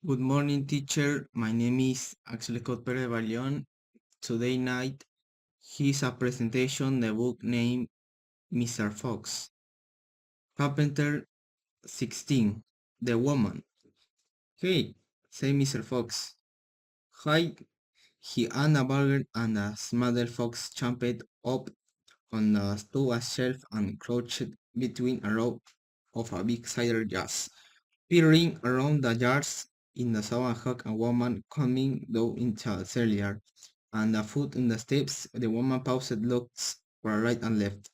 Good morning, teacher. My name is Axel Perez Baldeón. Today night, here's a presentation the book named Mr. Fox. Carpenter 16. The woman. Hey, say Mr. Fox. Hi, he and a burger and a small fox jumped up on the to a shelf and crouched between a row of a big cider jars. Peering around the jars in the saw a woman coming down into the cellar, and the foot in the steps. The woman paused, looked for right and left.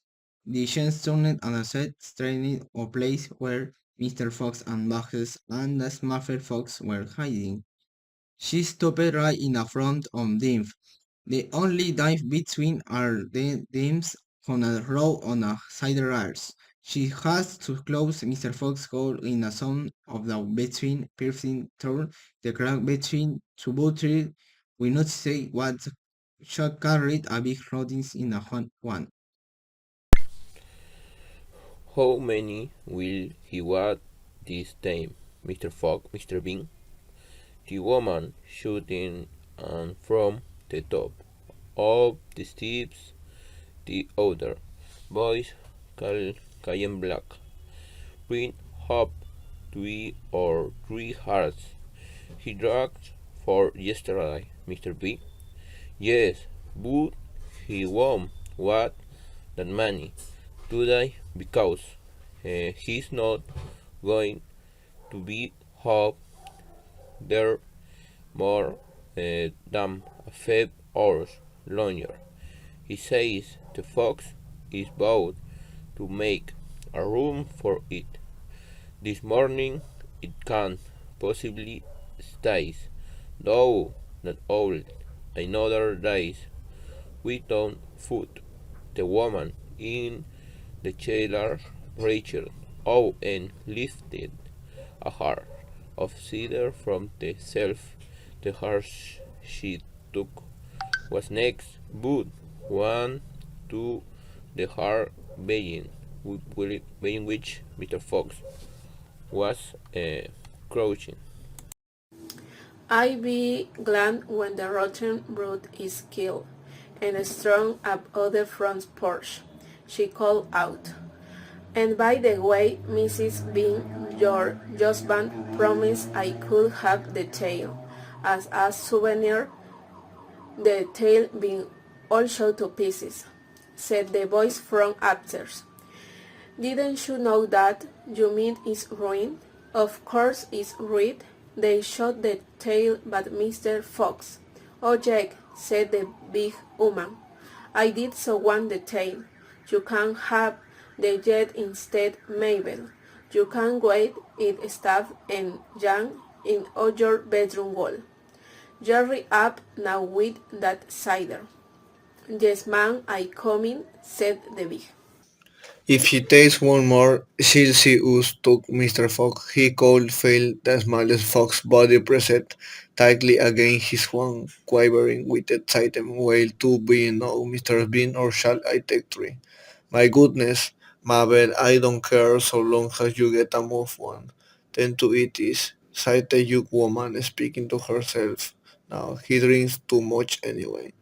The chance turned and sat straining a place where Mr. Fox and Vásquez and the smarter Fox were hiding. She stopped right in the front of them. The only dive between are the dims on a row on a side rails. She has to close Mr. Fox hole in a zone of the between piercing through the crack between two buttery. We not say what shot carried a big rodents in a one. How many will he want this time, Mr. Fogg, Mr. Bean? The woman shooting and from the top of the steps, the other boys cayenne black. Bring up 2 or 3 hearts. He dragged for yesterday, Mr. B. Yes, but he won't want that money today because he's not going to be up there more than 5 hours longer. He says the fox is about to make a room for it. This morning it can't possibly stay, though not all another days without food. The woman in the cellar, Rachel, out and lifted a heart of cider from the shelf. The heart she took was next, but one, two, the heart being which Mr. Fox was crouching. I be glad when the rotten brute is killed, and strong up other front porch, she called out. And by the way, Mrs. Bean, your husband promised I could have the tail, as a souvenir, the tail being all shot to pieces, said the voice from upstairs. Didn't you know that? You mean it's ruined? Of course it's ruined. They shot the tail but Mr. Fox. Oh Jack, said the big woman. I did so want the tail. You can have the jet instead, Mabel. You can wait it staff and jam in all your bedroom wall. Jerry up now with that cider. Yes, ma'am, I coming, said the big. If he takes one more, she'll see us, took Mr. Fox. He could feel the smallest fox body pressed tightly against his one, quivering with excitement. While two being no, Mr. Bean, or shall I take three? My goodness, Mabel, I don't care so long as you get a move one. Then to it is, sighed the young woman, speaking to herself. Now, he drinks too much anyway.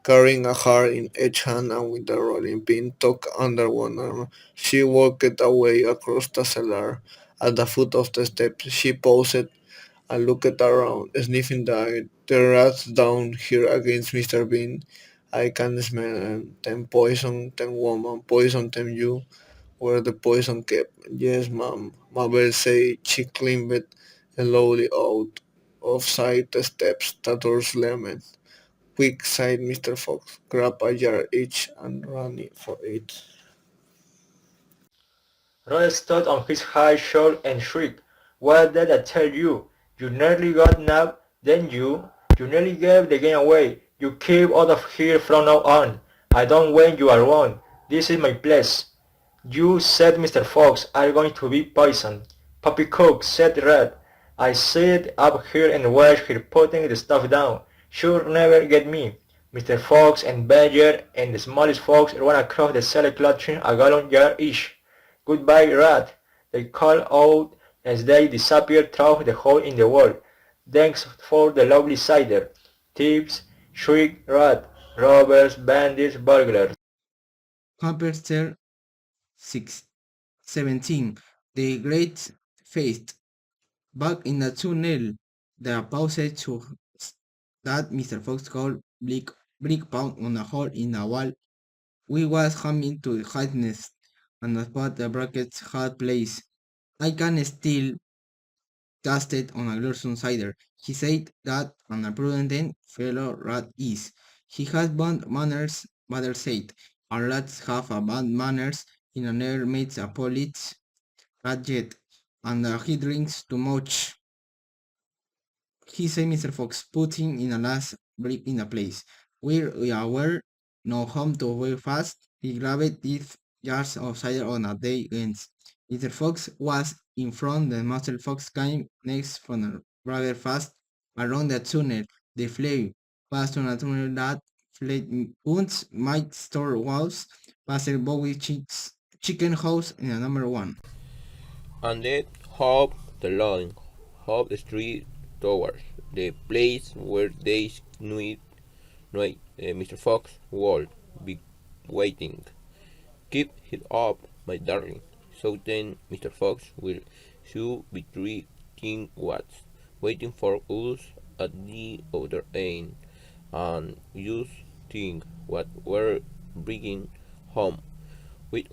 Carrying a heart in each hand and with the rolling pin tucked under one arm, she walked away across the cellar. At the foot of the steps, she paused and looked around, sniffing the air. The rats down here against Mr. Bean. I can smell them poison, them woman, poison them you. Where the poison kept. Yes, ma'am. Mabel said she climbed slowly out of sight the steps. The door slammed. Quick, sighed Mr. Fox. Grab a jar each and run for it. Rod stood on his high shore and shrieked, "What did I tell you? You nearly got nabbed, didn't you? You nearly gave the game away. You keep out of here from now on. I don't want you around. This is my place." "You," said Mr. Fox, "are going to be poisoned." "Poppycock," said Red. "I sit up here and watch her putting the stuff down. She'll never get me." Mr. Fox and Badger and the smallest fox ran across the cellar clutching a gallon jar each. "Goodbye, Rat," they called out as they disappeared through the hole in the wall. Thanks for the lovely cider. Thieves, shriek, rat, robbers, bandits, burglars. Chapter 17. The Great Feast. Back in the tunnel, the pause to that Mr. Fox called brick pound on a hole in the wall. We was coming to the highness and the spot the brackets had placed. I can still tasted on a Glorson cider. He said that an prudent fellow rat is. He has bad manners, mother said. Our rats have a bad manners. He never made a polite rat yet, and he drinks too much. He said Mr. Fox, putting in a last brick in a place. Where we were no home to very fast. He grabbed these jars of cider on a day ends. Mr. Fox was in front, the Master Fox came next from a rather fast around the tunnel. They flew past on a tunnel that fled once might store walls, past a Bowie chicken house in a number one. And then hop the line, hop the street towards the place where they knew Mr. Fox would be waiting. Keep it up, my darling. So then Mr. Fox will soon be 3 watts, waiting for us at the other end, and you think what we're bringing home with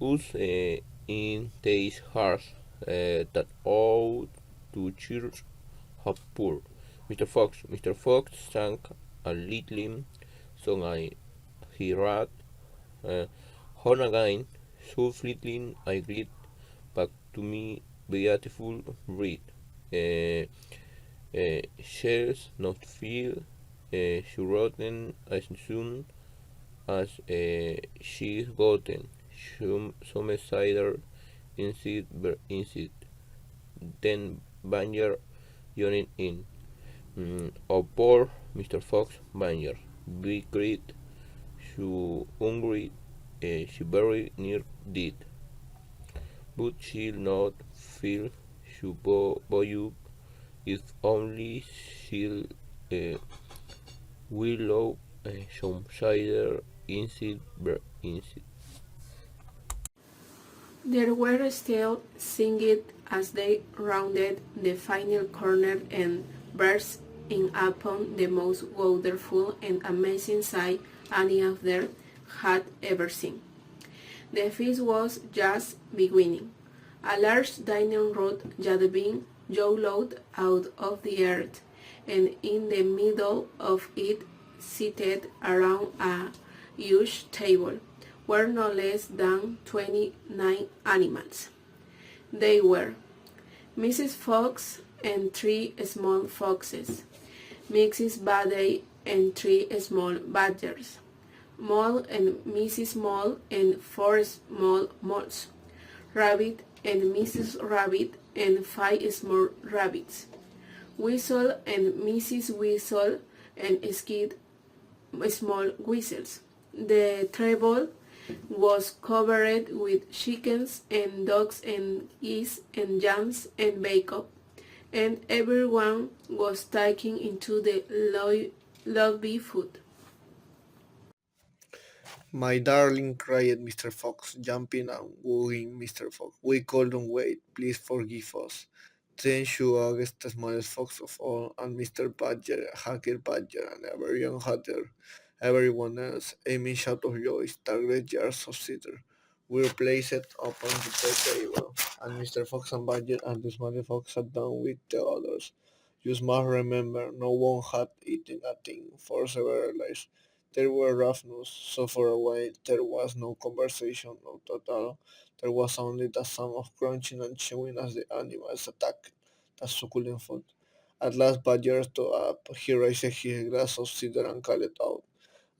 us in these hearts that ought to cheer up poor Mr. Fox sang a little song he read on again, so fleeting I greet back to me beautiful read. Shares not feel she rotten as soon as she's gotten some cider inside then Banyer yawning in. Oh poor Mr. Fox Banyer, be great, so hungry, she very near dead, but she'll not feel so boy if only she'll willow some cider inside. They were still singing as they rounded the final corner and burst in upon the most wonderful and amazing sight any of them had ever seen. The feast was just beginning. A large dining room had been hollowed out of the earth, and in the middle of it, seated around a huge table, were no less than 29 animals. They were Mrs. Fox and 3 small foxes, Mrs. Badey and 3 small badgers, Mole and Mrs. Mole and 4 small moles, Rabbit and Mrs. Rabbit and 5 small rabbits, Whistle and Mrs. Whistle and Skid small whistles. The table was covered with chickens and dogs and geese and yams and bacon, and everyone was taking into the lovely food. My darling, cried Mr. Fox, jumping and wooing Mr. Fox. We couldn't wait. Please forgive us. Then she asked the smallest fox of all, and Mr. Badger, Hacker Badger, and every young hatter, everyone else, aiming shout of joy, started jars of cider. We placed it upon the table, and Mr. Fox and Badger and the smallest fox sat down with the others. You must remember, no one had eaten a thing for several days. There were ravenous, so for a while there was no conversation at all. There was only the sound of crunching and chewing as the animals attacked the succulent food. At last Badger stood up. He raised his glass of cider and called out,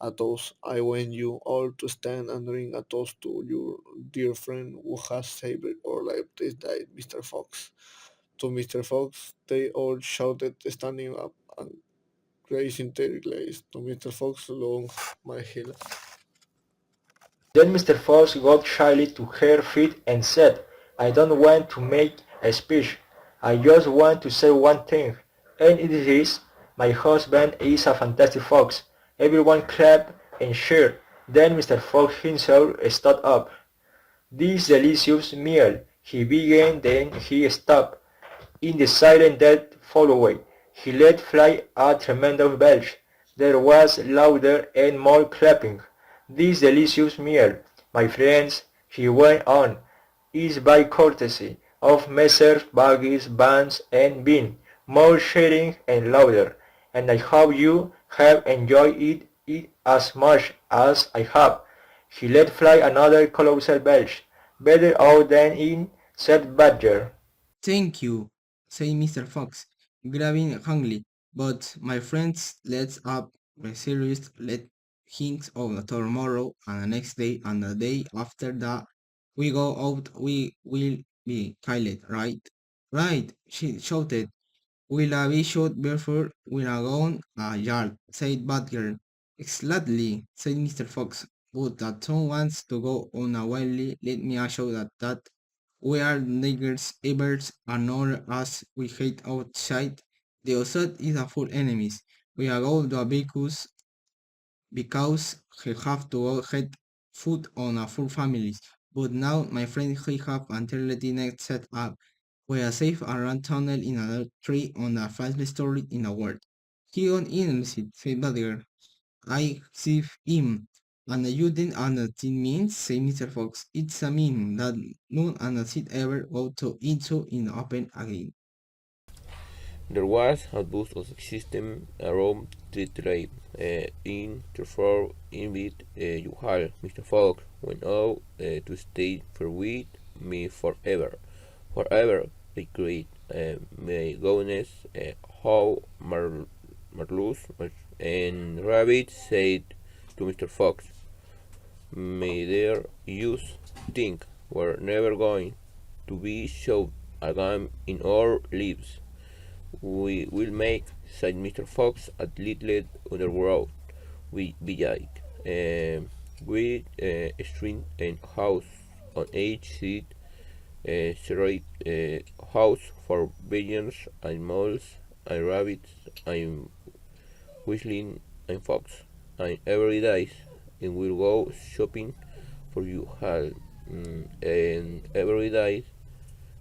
"A toast! I want you all to stand and drink a toast to your dear friend who has saved our life this night, Mr. Fox." To Mr. Fox they all shouted, standing up and raising their glass. To Mr. Fox, long my hill. Then Mr. Fox got shyly to her feet and said, I don't want to make a speech. I just want to say one thing. And it is, my husband is a fantastic fox. Everyone clapped and cheered. Then Mr. Fox himself stood up. This delicious meal, he began, then he stopped. In the silence that followed, he let fly a tremendous belch. There was louder and more clapping. This delicious meal, my friends, he went on, is by courtesy of Messrs. Buggies, Vance, and Bean, more sharing and louder, and I hope you have enjoyed it as much as I have. He let fly another colossal belch. Better out than in, said Badger. Thank you, said Mr. Fox, grabbing hungry. But my friends, let's up the serious let things of tomorrow and the next day and the day after that we go out we will be killed, right? Right, she shouted. Will I be shot before we are gone a yard, said Badger. Exactly, said Mr. Fox. But that Tom wants to go on a wildly, let me assure that we are niggers, evers, and nor as we hate outside. The outside is a full enemies. We are go to a because he have to go get food on a full families. But now my friend he have entirely next set up. We are safe around tunnel in another tree on the fastest story in the world. He on in said Badger. I see him. And you didn't understand means, say Mr. Fox. It's a meme that none understood ever go to into in the open again. There was a bus of system around the trade. In therefore invite you all, Mr. Fox, went out to stay for with me forever. Forever, they cried. My goodness, how marvelous. And Rabbit said to Mr. Fox, may their use think we're never going to be shot again in our lives. We will make, said Mr. Fox, a little underworld with Village, with a string and house on each side, separate house for pigeons and moles and rabbits and whistling and fox. And every day, and we'll go shopping for you all. And every day,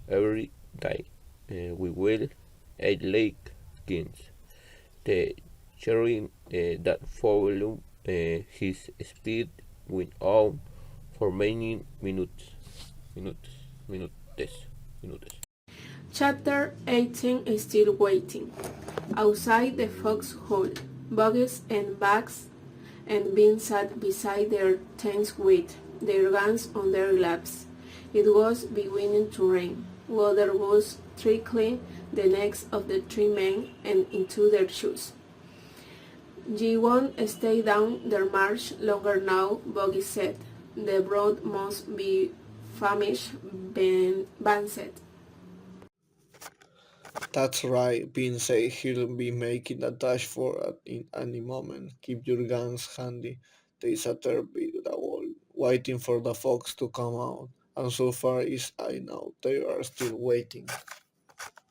we will eat lake kings. The cherry that followed his speed went on for many minutes. Minutes. Minutes. Minutes. Chapter 18 is still waiting. Outside the foxhole, Buggles and Bags and Bean sat beside their tents with their guns on their laps. It was beginning to rain. Water was trickling the necks of the three men and into their shoes. Ye won't stay down their march longer now, Boggy said. The broad must be famished, Van said. That's right, Bean said he'll be making a dash for it in any moment. Keep your guns handy. They sat there by the wall, waiting for the fox to come out. And so far as I know, they are still waiting.